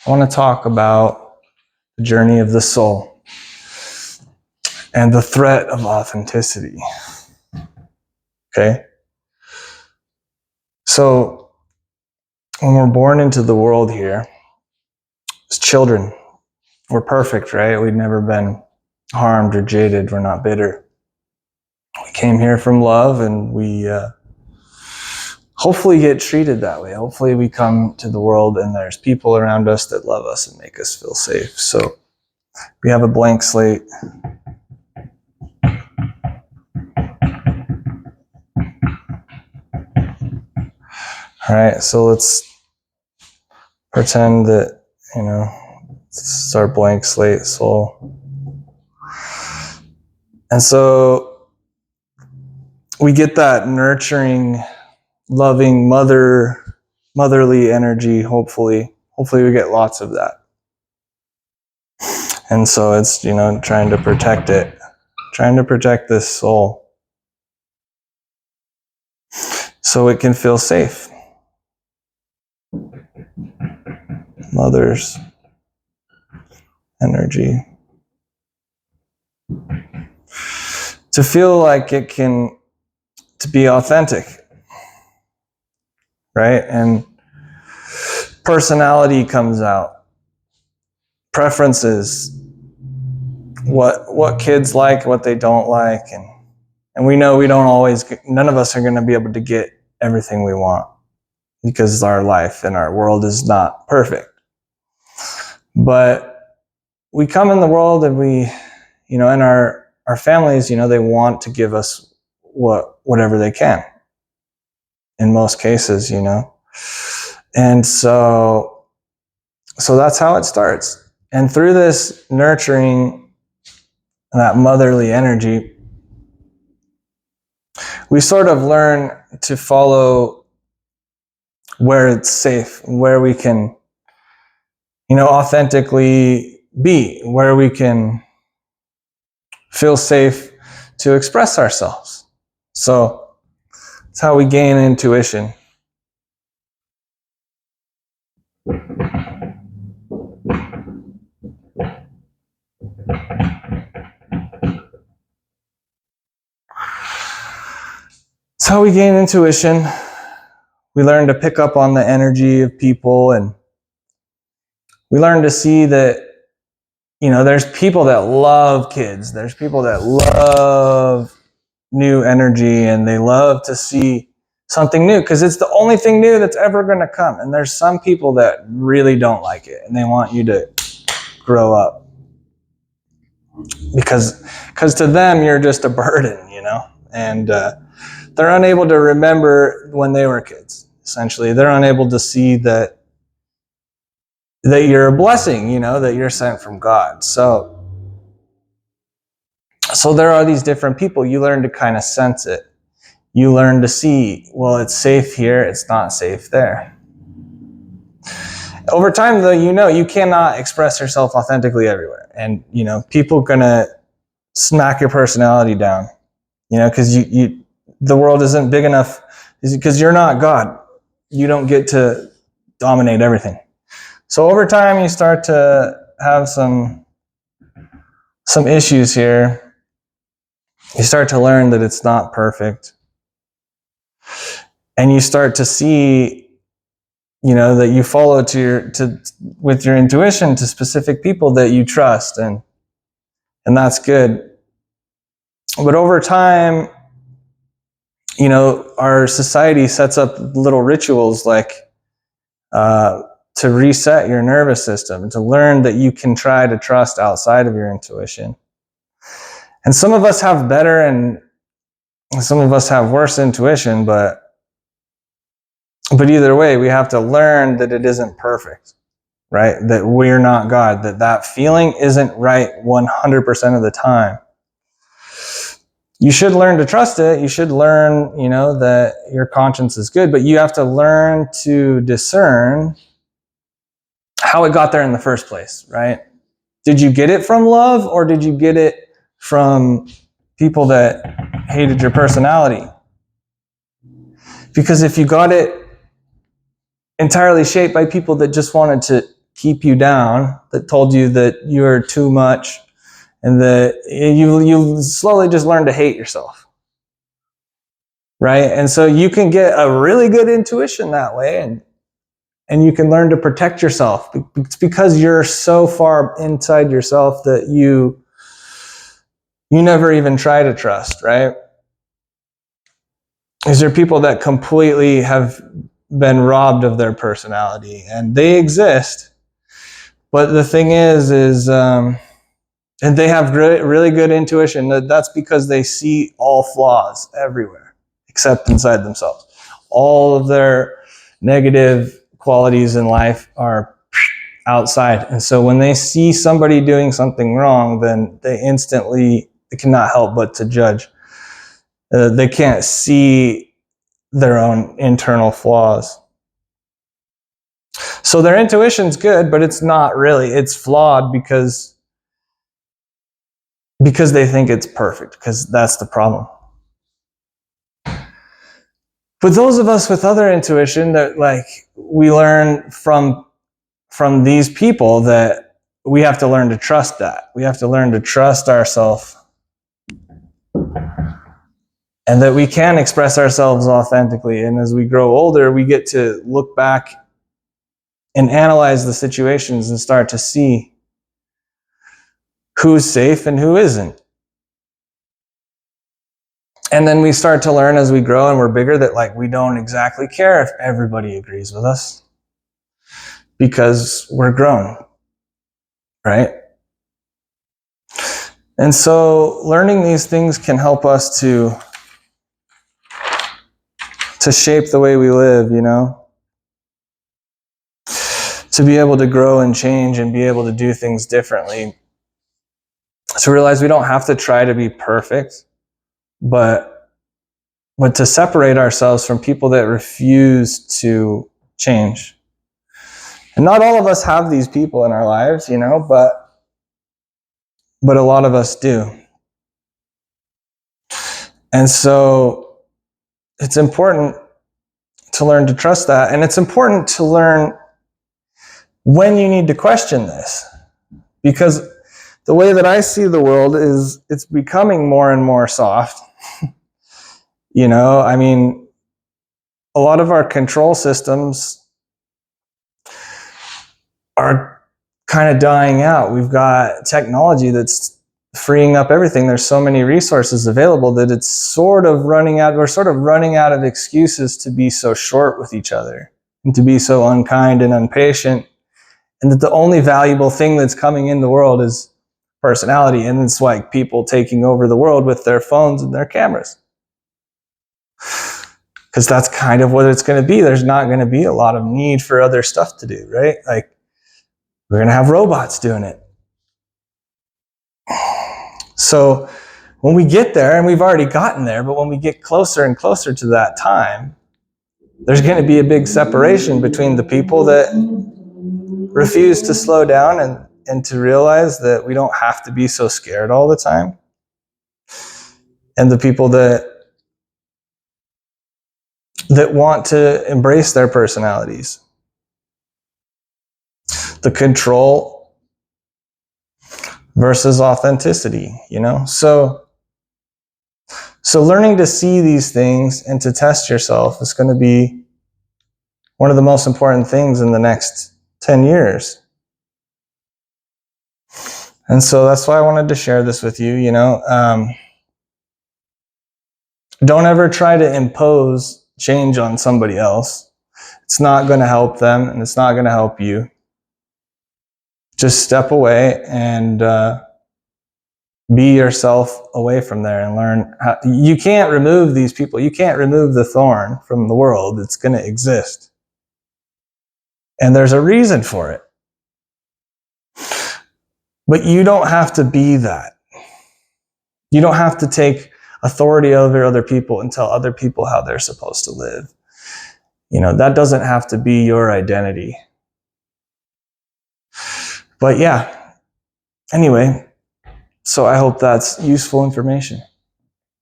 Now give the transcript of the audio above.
I want to talk about the journey of the soul and the threat of authenticity. Okay? So, when we're born into the world here, as children, we're perfect, right? We've never been harmed or jaded. We're not bitter. We came here from love, and we hopefully get treated that way. Hopefully we come to the world and there's people around us that love us and make us feel safe. So we have a blank slate. All right, so let's pretend that, this is our blank slate soul. And so we get that nurturing, loving, motherly energy, hopefully. Hopefully we get lots of that. And so it's, trying to protect it, trying to protect this soul so it can feel safe. Mother's energy. To feel like it can, to be authentic, right? And personality comes out. Preferences, what kids like, what they don't like, and we know none of us are going to be able to get everything we want because our life and our world is not perfect. But we come in the world and we, and our families, they want to give us whatever they can. In most cases, And so that's how it starts. And through this nurturing, that motherly energy, we sort of learn to follow where it's safe, where we can, authentically be, where we can feel safe to express ourselves. So that's how we gain intuition. That's how we gain intuition. We learn to pick up on the energy of people, and we learn to see that, there's people that love kids. There's people that love new energy, and they love to see something new because it's the only thing new that's ever going to come. And there's some people that really don't like it, and they want you to grow up because to them you're just a burden, and they're unable to remember when they were kids. Essentially, they're unable to see that you're a blessing, that you're sent from God. So there are these different people. You learn to kind of sense it. You learn to see, well, it's safe here, it's not safe there. Over time, though, you cannot express yourself authentically everywhere. And, people are going to smack your personality down, because the world isn't big enough, because you're not God. You don't get to dominate everything. So over time, you start to have some issues here. You start to learn that it's not perfect. And you start to see, that you follow with your intuition to specific people that you trust, and that's good. But over time, our society sets up little rituals like to reset your nervous system and to learn that you can try to trust outside of your intuition. And some of us have better and some of us have worse intuition, but either way, we have to learn that it isn't perfect, right? That we're not God, that feeling isn't right 100% of the time. You should learn to trust it. You should learn, that your conscience is good, but you have to learn to discern how it got there in the first place, right? Did you get it from love, or did you get it from people that hated your personality? Because if you got it entirely shaped by people that just wanted to keep you down, that told you that you're too much, and that you slowly just learn to hate yourself, right? And so you can get a really good intuition that way, and you can learn to protect yourself. It's because you're so far inside yourself that you never even try to trust, right? These are people that completely have been robbed of their personality, and they exist. But the thing is and they have really good intuition. That's because they see all flaws everywhere, except inside themselves. All of their negative qualities in life are outside. And so when they see somebody doing something wrong, then they cannot help but to judge. They can't see their own internal flaws. So their intuition's good, but it's not really. It's flawed because they think it's perfect, because that's the problem. But those of us with other intuition, that like we learn from these people, that we have to learn to trust that. We have to learn to trust ourselves, and that we can express ourselves authentically. And as we grow older, we get to look back and analyze the situations and start to see who's safe and who isn't. And then we start to learn as we grow and we're bigger that like we don't exactly care if everybody agrees with us, because we're grown, right? And so learning these things can help us to shape the way we live, you know? To be able to grow and change and be able to do things differently. To realize we don't have to try to be perfect, but to separate ourselves from people that refuse to change. And not all of us have these people in our lives, you know, but a lot of us do. And so it's important to learn to trust that. And it's important to learn when you need to question this. Because the way that I see the world is it's becoming more and more soft. You know, I mean, a lot of our control systems are kind of dying out. We've got technology that's freeing up everything. There's so many resources available that it's sort of running out. We're sort of running out of excuses to be so short with each other and to be so unkind and impatient. And that the only valuable thing that's coming in the world is personality. And it's like people taking over the world with their phones and their cameras. Because that's kind of what it's going to be. There's not going to be a lot of need for other stuff to do, right? Like, we're going to have robots doing it. So when we get there, and we've already gotten there, but when we get closer and closer to that time, there's going to be a big separation between the people that refuse to slow down and to realize that we don't have to be so scared all the time, and the people that want to embrace their personalities. The control versus authenticity, you know? So learning to see these things and to test yourself is going to be one of the most important things in the next 10 years. And so that's why I wanted to share this with you, you know? Don't ever try to impose change on somebody else. It's not going to help them, and it's not going to help you. Just step away and be yourself away from there and learn how. You can't remove these people. You can't remove the thorn from the world. It's going to exist. And there's a reason for it. But you don't have to be that. You don't have to take authority over other people and tell other people how they're supposed to live. You know, that doesn't have to be your identity. But yeah, anyway, so I hope that's useful information.